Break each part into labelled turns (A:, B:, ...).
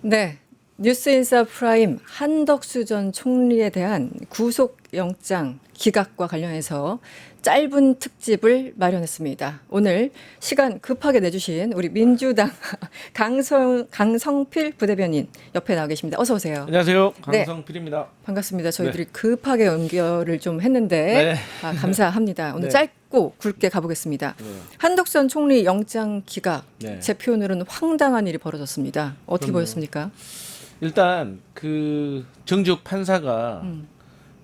A: 네. 뉴스인사 프라임 한덕수 전 총리에 대한 구속영장 기각과 관련해서 짧은 특집을 마련했습니다. 오늘 시간 급하게 내주신 우리 민주당 강성필 부대변인 옆에 나와 계십니다. 어서 오세요.
B: 안녕하세요.
A: 네.
B: 강성필입니다.
A: 반갑습니다. 저희들이 급하게 연결을 좀 했는데
B: 네.
A: 감사합니다. 오늘
B: 네.
A: 짧고 굵게 가보겠습니다.
B: 네.
A: 한덕수 전 총리 영장 기각,
B: 네.
A: 제 표현으로는 황당한 일이 벌어졌습니다. 어떻게
B: 그럼요.
A: 보였습니까?
B: 일단 그 정지욱 판사가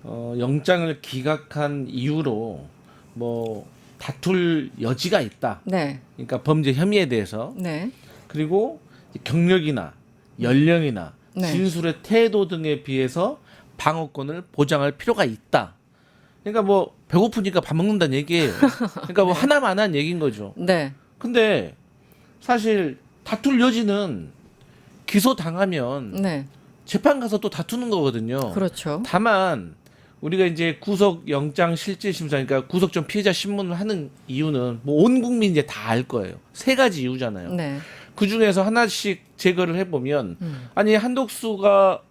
B: 영장을 기각한 이유로 뭐 다툴 여지가 있다.
A: 네.
B: 그러니까 범죄 혐의에 대해서
A: 네.
B: 그리고 경력이나 연령이나
A: 네.
B: 진술의 태도 등에 비해서 방어권을 보장할 필요가 있다. 그러니까 뭐 배고프니까 밥 먹는다는 얘기예요. 그러니까 뭐 하나만한 얘기인 거죠.
A: 네.
B: 근데 사실 다툴 여지는 기소 당하면
A: 네.
B: 재판 가서 또 다투는 거거든요.
A: 그렇죠.
B: 다만 우리가 이제 구속 영장 실질 심사, 그러니까 구속 전 피해자 신문을 하는 이유는 뭐 온 국민이 이제 다 알 거예요. 세 가지 이유잖아요.
A: 네.
B: 그 중에서 하나씩 제거를 해보면 아니 한독수가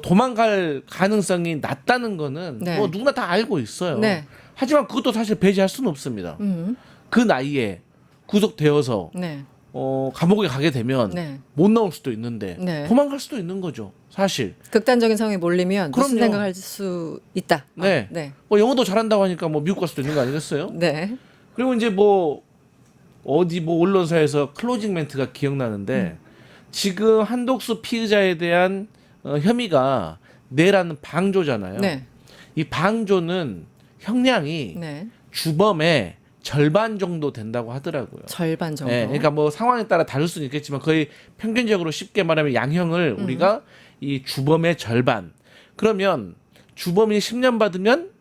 B: 도망갈 가능성이 낮다는 거는
A: 네.
B: 뭐 누구나 다 알고 있어요.
A: 네.
B: 하지만 그것도 사실 배제할 수는 없습니다.
A: 음.
B: 그 나이에 구속되어서
A: 네.
B: 감옥에 가게 되면
A: 네.
B: 못 나올 수도 있는데
A: 네.
B: 도망갈 수도 있는 거죠. 사실.
A: 극단적인 상황에 몰리면 무슨
B: 그럼요.
A: 생각할 수 있다.
B: 네.
A: 네.
B: 뭐 영어도 잘한다고 하니까 뭐 미국 갈 수도 있는 거 아니겠어요?
A: 네.
B: 그리고 이제 뭐 어디 뭐 언론사에서 클로징 멘트가 기억나는데 지금 한독수 피의자에 대한 혐의가 내라는 방조잖아요.
A: 네.
B: 이 방조는 형량이
A: 네.
B: 주범의 절반 정도 된다고 하더라고요.
A: 절반 정도.
B: 네, 그러니까 뭐 상황에 따라 다를 수는 있겠지만 거의 평균적으로 쉽게 말하면 양형을 우리가 이 주범의 절반. 그러면 주범이 10년 받으면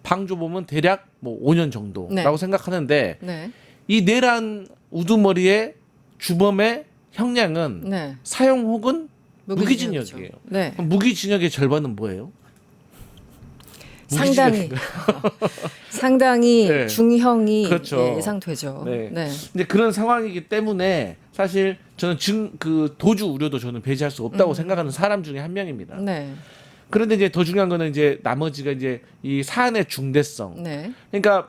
B: 방조범은 대략 뭐 5년 정도라고
A: 네.
B: 생각하는데
A: 네.
B: 이 내란 우두머리의 주범의 형량은
A: 네.
B: 사형 혹은
A: 무기징역이죠.
B: 무기징역이에요.
A: 네.
B: 그럼 무기징역의 절반은 뭐예요?
A: 상당히 상당히
B: 네.
A: 중형이
B: 그렇죠.
A: 예상되죠.
B: 네.
A: 네.
B: 이제 그런 상황이기 때문에 사실 저는 그 도주 우려도 저는 배제할 수 없다고 생각하는 사람 중에 한 명입니다.
A: 네.
B: 그런데 이제 더 중요한 거는 이제 나머지가 이제 이 사안의 중대성.
A: 네.
B: 그러니까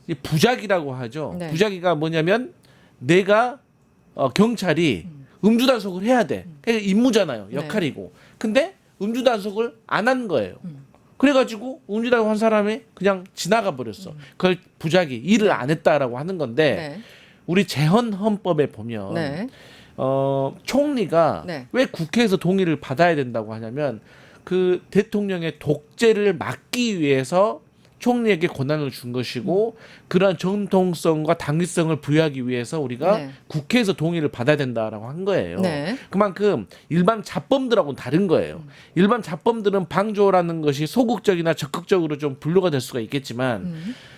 B: 이 부작이라고 하죠.
A: 네.
B: 부작위가 뭐냐면 내가 경찰이 음주 단속을 해야 돼. 그게 임무잖아요. 역할이고. 근데 음주 단속을 안 한 거예요. 그래가지고 음주 단속 한 사람이 그냥 지나가 버렸어. 그걸 부작위 일을 안 했다라고 하는 건데
A: 네.
B: 우리 재헌 헌법에 보면
A: 네.
B: 총리가
A: 네.
B: 왜 국회에서 동의를 받아야 된다고 하냐면 그 대통령의 독재를 막기 위해서 총리에게 권한을 준 것이고 그러한 정통성과 당위성을 부여하기 위해서 우리가
A: 네.
B: 국회에서 동의를 받아야 된다라고 한 거예요.
A: 네.
B: 그만큼 일반 자범들하고는 다른 거예요. 일반 자범들은 방조라는 것이 소극적이나 적극적으로 좀 분류가 될 수가 있겠지만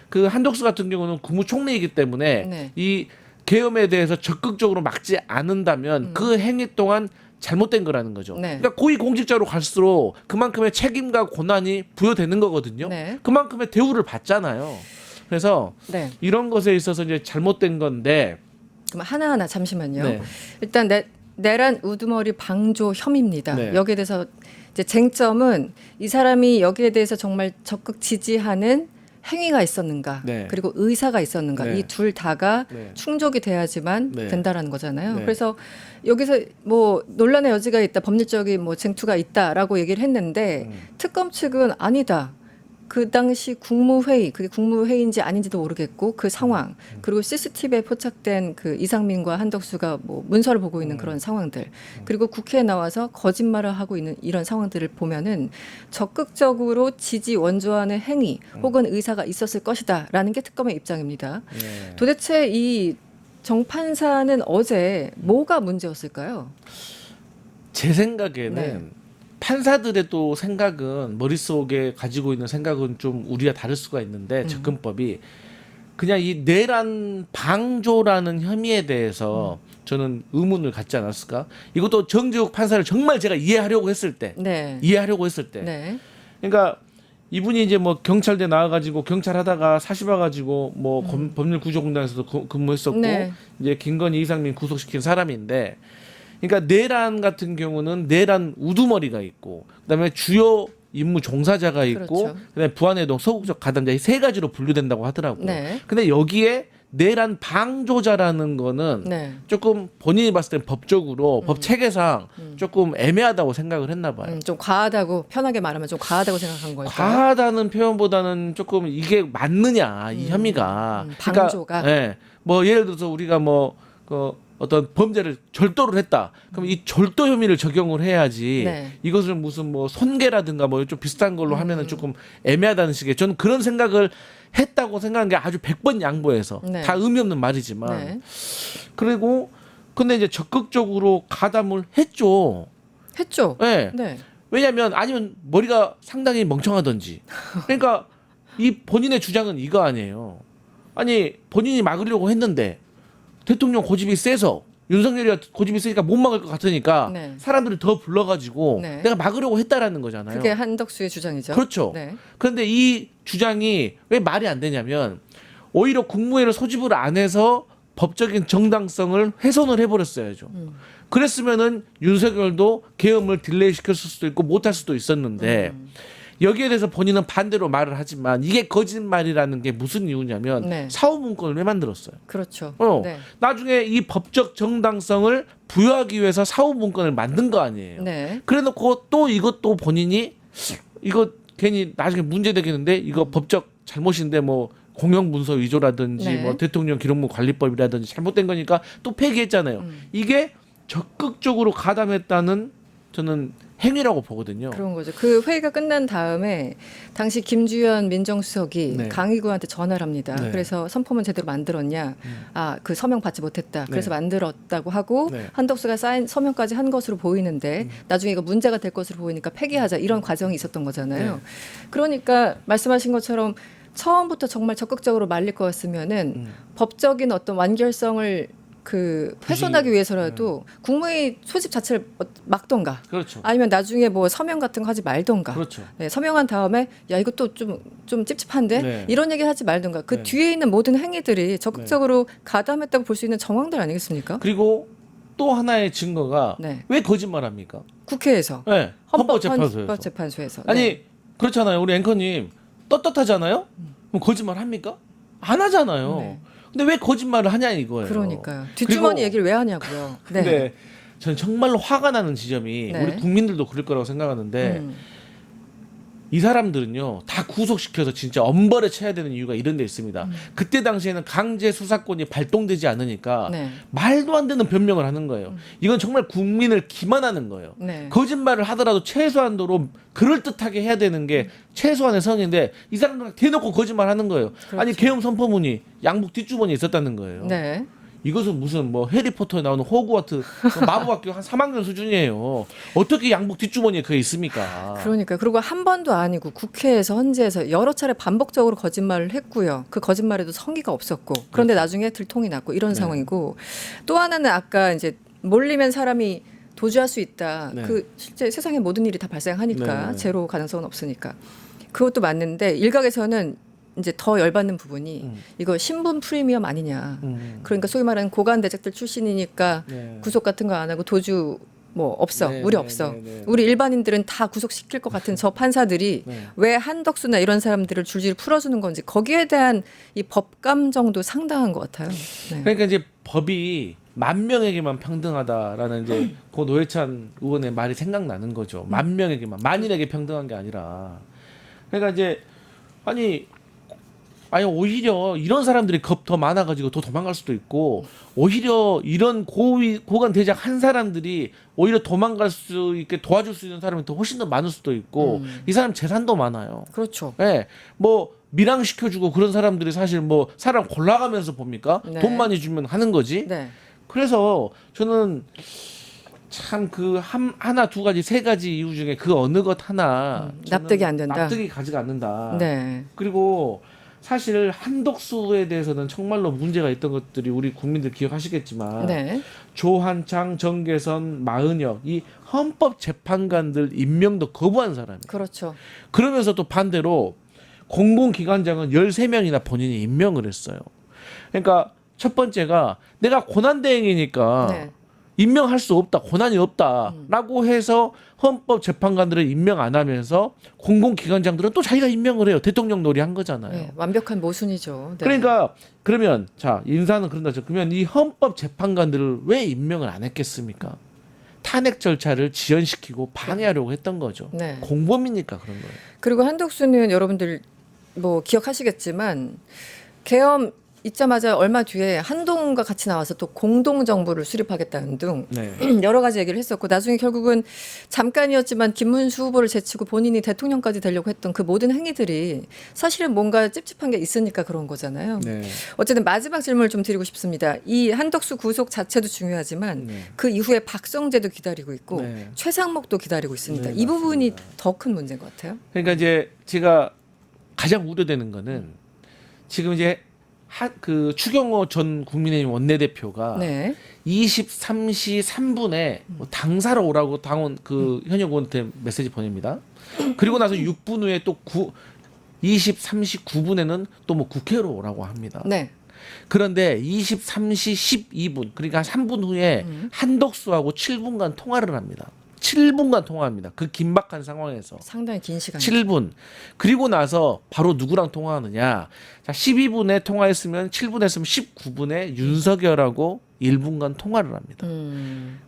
B: 그 한독수 같은 경우는 국무총리이기 때문에
A: 네.
B: 이 계엄에 대해서 적극적으로 막지 않는다면 그 행위 동안 잘못된 거라는 거죠.
A: 네.
B: 그러니까 고위공직자로 갈수록 그만큼의 책임과 권한이 부여되는 거거든요.
A: 네.
B: 그만큼의 대우를 받잖아요. 그래서
A: 네.
B: 이런 것에 있어서 이제 잘못된 건데
A: 그럼 하나하나 잠시만요.
B: 네.
A: 일단 내란 우두머리 방조 혐의입니다.
B: 네.
A: 여기에 대해서 이제 쟁점은 이 사람이 여기에 대해서 정말 적극 지지하는 행위가 있었는가,
B: 네.
A: 그리고 의사가 있었는가,
B: 네.
A: 이 둘 다가
B: 네.
A: 충족이 돼야지만
B: 네.
A: 된다라는 거잖아요.
B: 네.
A: 그래서 여기서 뭐 논란의 여지가 있다, 법률적인 뭐 쟁투가 있다라고 얘기를 했는데 특검 측은 아니다. 그 당시 국무회의, 그게 국무회의인지 아닌지도 모르겠고 그 상황, 그리고 CCTV에 포착된 그 이상민과 한덕수가 뭐 문서를 보고 있는 그런 상황들, 그리고 국회에 나와서 거짓말을 하고 있는 이런 상황들을 보면은 적극적으로 지지 원조하는 행위 혹은 의사가 있었을 것이다라는 게 특검의 입장입니다.
B: 네.
A: 도대체 이 정 판사는 어제 뭐가 문제였을까요?
B: 제 생각에는
A: 네.
B: 판사들의 또 생각은 머릿속에 가지고 있는 생각은 좀 우리가 다를 수가 있는데 접근법이 그냥 이 내란 방조라는 혐의에 대해서 저는 의문을 갖지 않았을까? 이것도 정재욱 판사를 정말 제가 이해하려고 했을 때
A: 네.
B: 네. 그러니까 이분이 이제 뭐 경찰대 나와가지고 경찰 하다가 사시 봐가지고 뭐 법률구조공단에서도 근무했었고
A: 네.
B: 이제 김건희 이상민 구속시킨 사람인데 그러니까 내란 같은 경우는 내란 우두머리가 있고 그다음에 주요 임무 종사자가 있고
A: 그렇죠.
B: 그다음에 부안해동 소극적 가담자 이 세 가지로 분류된다고 하더라고요.
A: 네.
B: 근데 여기에 내란 방조자라는 거는
A: 네.
B: 조금 본인이 봤을 때 법적으로 법 체계상 조금 애매하다고 생각을 했나 봐요.
A: 좀 과하다고 편하게 말하면 좀 과하다고 생각한 거예요.
B: 과하다는 표현보다는 조금 이게 맞느냐 이 혐의가
A: 방조가.
B: 그러니까, 예, 뭐 예를 들어서 우리가 그 어떤 범죄를 절도를 했다. 그럼 이 절도 혐의를 적용을 해야지.
A: 네.
B: 이것을 무슨 뭐 손괴라든가 뭐 좀 비슷한 걸로 하면은 조금 애매하다는 식의 저는 그런 생각을 했다고 생각한 게 아주 100번 양보해서
A: 네.
B: 다 의미 없는 말이지만
A: 네.
B: 그리고 근데 이제 적극적으로 가담을 했죠.
A: 했죠.
B: 예.
A: 네.
B: 왜냐면 아니면 머리가 상당히 멍청하던지. 그러니까 이 본인의 주장은 이거 아니에요. 아니 본인이 막으려고 했는데 대통령 고집이 세서 윤석열이 고집이 세니까 못 막을 것 같으니까
A: 네.
B: 사람들을 더 불러가지고
A: 네.
B: 내가 막으려고 했다라는 거잖아요.
A: 그게 한덕수의 주장이죠.
B: 그렇죠.
A: 네.
B: 그런데 이 주장이 왜 말이 안 되냐면 오히려 국무회의를 소집을 안 해서 법적인 정당성을 훼손을 해버렸어야죠. 그랬으면은 윤석열도 계엄을 딜레이 시켰을 수도 있고 못할 수도 있었는데 여기에 대해서 본인은 반대로 말을 하지만 이게 거짓말이라는 게 무슨 이유냐면
A: 네.
B: 사후 문건을 왜 만들었어요?
A: 그렇죠.
B: 어,
A: 네.
B: 나중에 이 법적 정당성을 부여하기 위해서 사후 문건을 만든 거 아니에요.
A: 네.
B: 그래놓고 또 이것도 본인이 이거 괜히 나중에 문제 되겠는데 이거 법적 잘못인데 뭐 공영문서 위조라든지
A: 네.
B: 뭐 대통령 기록물 관리법이라든지 잘못된 거니까 또 폐기했잖아요. 이게 적극적으로 가담했다는 저는 행위라고 보거든요.
A: 그런 거죠. 그 회의가 끝난 다음에 당시 김주현 민정수석이
B: 네.
A: 강의구한테 전화를 합니다.
B: 네.
A: 그래서 선포문 제대로 만들었냐? 그 서명 받지 못했다. 그래서
B: 네.
A: 만들었다고 하고
B: 네.
A: 한덕수가 사인 서명까지 한 것으로 보이는데 나중에 이거 문제가 될 것으로 보이니까 폐기하자 이런 과정이 있었던 거잖아요.
B: 네.
A: 그러니까 말씀하신 것처럼 처음부터 정말 적극적으로 말릴 거였으면은 법적인 어떤 완결성을 훼손하기 위해서라도 국무회의 소집 자체를 막던가
B: 그렇죠.
A: 아니면 나중에 뭐 서명 같은 거 하지 말던가.
B: 그렇죠.
A: 네, 서명한 다음에 야 이것도 좀 찝찝한데
B: 네.
A: 이런 얘기 하지 말던가. 그
B: 네.
A: 뒤에 있는 모든 행위들이 적극적으로 가담했다고 볼 수 있는 정황들 아니겠습니까?
B: 그리고 또 하나의 증거가
A: 네.
B: 왜 거짓말합니까?
A: 국회에서
B: 네, 헌법재판소에서.
A: 헌법재판소에서.
B: 아니
A: 네.
B: 그렇잖아요. 우리 앵커님 떳떳하잖아요. 그럼 거짓말 합니까? 안 하잖아요.
A: 네.
B: 근데 왜 거짓말을 하냐 이거예요.
A: 그러니까요. 뒷주머니
B: 그리고-
A: 얘기를 왜 하냐고요. 네.
B: 근데 저는 정말로 화가 나는 지점이
A: 네.
B: 우리 국민들도 그럴 거라고 생각하는데 이 사람들은요 다 구속시켜서 진짜 엄벌에 쳐야 되는 이유가 이런 데 있습니다. 그때 당시에는 강제 수사권이 발동되지 않으니까
A: 네.
B: 말도 안 되는 변명을 하는 거예요. 이건 정말 국민을 기만하는 거예요.
A: 네.
B: 거짓말을 하더라도 최소한도로 그럴듯하게 해야 되는 게 최소한의 선인데 이 사람들은 대놓고 거짓말하는 거예요. 아니 계엄 선포문이 양복 뒷주머니에 있었다는 거예요.
A: 네.
B: 이것은 무슨 뭐 해리포터에 나오는 호그와트 마법학교 한 3학년 수준이에요. 어떻게 양복 뒷주머니에 그게 있습니까?
A: 그러니까 그리고 한 번도 아니고 국회에서 헌재에서 여러 차례 반복적으로 거짓말을 했고요. 그 거짓말에도 성의가 없었고 그런데 나중에 들통이 났고 이런
B: 네.
A: 상황이고 또 하나는 아까 이제 몰리면 사람이 도주할 수 있다.
B: 네.
A: 그 실제 세상에 모든 일이 다 발생하니까
B: 네, 네.
A: 제로 가능성은 없으니까 그것도 맞는데 일각에서는 이제 더 열받는 부분이 이거 신분 프리미엄 아니냐. 그러니까 소위 말하는 고관 대작들 출신이니까
B: 네.
A: 구속 같은 거 안 하고 도주 뭐 없어.
B: 네,
A: 우리
B: 네,
A: 없어.
B: 네, 네.
A: 우리 일반인들은 다 구속시킬 것 같은 저 판사들이
B: 네.
A: 왜 한덕수나 이런 사람들을 줄줄이 풀어주는 건지 거기에 대한 이 법감정도 상당한 것 같아요. 네.
B: 그러니까 이제 법이 만 명에게만 평등하다라는 이제 고 노회찬 의원의 말이 생각나는 거죠. 만 명에게만 만인에게 평등한 게 아니라. 그러니까 이제 아니 오히려 이런 사람들이 겁 더 많아가지고 더 도망갈 수도 있고 오히려 이런 고관 대작 한 사람들이 오히려 도망갈 수 있게 도와줄 수 있는 사람이 더 훨씬 더 많을 수도 있고 이 사람 재산도 많아요.
A: 그렇죠.
B: 예, 뭐 밀항 시켜주고 그런 사람들이 사실 뭐 사람 골라가면서 봅니까?
A: 네.
B: 돈 많이 주면 하는 거지.
A: 네.
B: 그래서 저는 참 그 하나 두 가지 세 가지 이유 중에 그 어느 것 하나 저는
A: 납득이 안 된다.
B: 납득이 가지가 않는다.
A: 네.
B: 그리고 사실 한덕수에 대해서는 정말로 문제가 있던 것들이 우리 국민들 기억하시겠지만
A: 네.
B: 조한창, 정계선, 마은혁 이 헌법재판관들 임명도 거부한 사람이에요.
A: 그렇죠.
B: 그러면서 또 반대로 공공기관장은 13명이나 본인이 임명을 했어요. 그러니까 첫 번째가 내가 고난대행이니까
A: 네.
B: 임명할 수 없다, 권한이 없다라고 해서 헌법재판관들을 임명 안 하면서 공공기관장들은 또 자기가 임명을 해요. 대통령 놀이한 거잖아요.
A: 네, 완벽한 모순이죠. 네.
B: 그러니까 그러면 자 인사는 그런다. 그러면 이 헌법재판관들을 왜 임명을 안 했겠습니까? 탄핵 절차를 지연시키고 방해하려고 했던 거죠.
A: 네.
B: 공범이니까 그런 거예요.
A: 그리고 한덕수는 여러분들 뭐 기억하시겠지만 계엄 있자마자 얼마 뒤에 한동훈과 같이 나와서 또 공동정부를 수립하겠다는 등
B: 네.
A: 여러 가지 얘기를 했었고 나중에 결국은 잠깐이었지만 김문수 후보를 제치고 본인이 대통령까지 되려고 했던 그 모든 행위들이 사실은 뭔가 찝찝한 게 있으니까 그런 거잖아요.
B: 네.
A: 어쨌든 마지막 질문을 좀 드리고 싶습니다. 이 한덕수 구속 자체도 중요하지만
B: 네.
A: 그 이후에 박성재도 기다리고 있고
B: 네.
A: 최상목도 기다리고 있습니다.
B: 네,
A: 이 부분이
B: 맞습니다.
A: 더 큰 문제인 것 같아요.
B: 그러니까 이제 제가 가장 우려되는 거는 지금 이제 그 추경호 전 국민의힘 원내대표가
A: 네.
B: 23시 3분에 뭐 당사로 오라고 당원 그 현역 의원한테 메시지 보냅니다. 그리고 나서 6분 후에 또 23시 9분에는 또 뭐 국회로 오라고 합니다.
A: 네.
B: 그런데 23시 12분 그러니까 3분 후에 한덕수하고 7분간 통화를 합니다. 7분간 통화합니다. 그 긴박한 상황에서.
A: 상당히 긴 시간.
B: 7분. 그리고 나서 바로 누구랑 통화하느냐. 자, 12분에 통화했으면 7분 했으면 19분에 윤석열하고 1분간 통화를 합니다.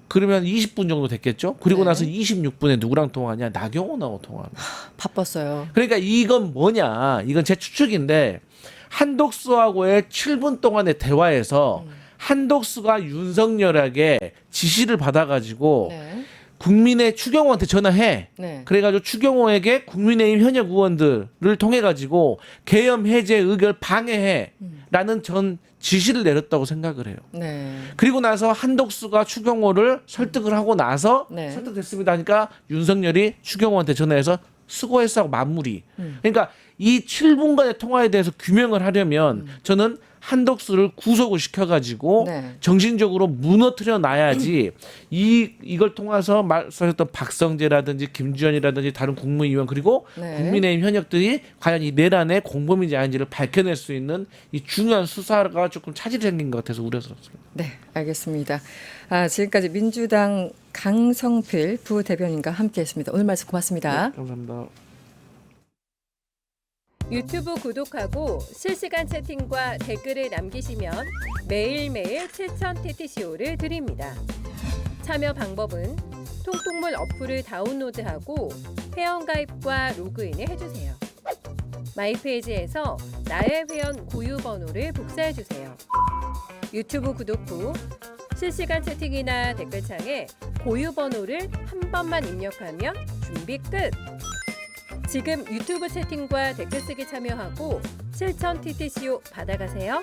B: 그러면 20분 정도 됐겠죠? 그리고
A: 네.
B: 나서 26분에 누구랑 통화하냐? 나경원하고 통화합니다.
A: 바빴어요.
B: 그러니까 이건 뭐냐? 이건 제 추측인데 한덕수하고의 7분 동안의 대화에서 한덕수가 윤석열에게 지시를 받아가지고
A: 네.
B: 국민의 추경호한테 전화해.
A: 네.
B: 그래가지고 추경호에게 국민의힘 현역 의원들을 통해가지고 계엄 해제 의결 방해해라는 전 지시를 내렸다고 생각을 해요.
A: 네.
B: 그리고 나서 한덕수가 추경호를 설득을 하고 나서
A: 네.
B: 설득됐습니다 하니까 윤석열이 추경호한테 전화해서 수고했어 하고 마무리. 그러니까 이 7분간의 통화에 대해서 규명을 하려면 저는 한덕수를 구속을 시켜가지고
A: 네.
B: 정신적으로 무너뜨려 놔야지 이걸 통해서 말씀하셨던 박성재라든지 김주현이라든지 다른 국무위원 그리고
A: 네.
B: 국민의힘 현역들이 과연 이 내란의 공범인지 아닌지를 밝혀낼 수 있는 이 중요한 수사가 조금 차질이 생긴 것 같아서 우려스럽습니다.
A: 네, 알겠습니다. 지금까지 민주당 강성필 부대변인과 함께했습니다. 오늘 말씀 고맙습니다.
B: 네, 감사합니다.
C: 유튜브 구독하고 실시간 채팅과 댓글을 남기시면 매일매일 7,000TTCO를 드립니다. 참여 방법은 통통물 어플을 다운로드하고 회원가입과 로그인을 해주세요. 마이페이지에서 나의 회원 고유 번호를 복사해주세요. 유튜브 구독 후 실시간 채팅이나 댓글창에 고유 번호를 한 번만 입력하면 준비 끝! 지금 유튜브 채팅과 댓글 쓰기 참여하고 7,000TTCO 받아가세요.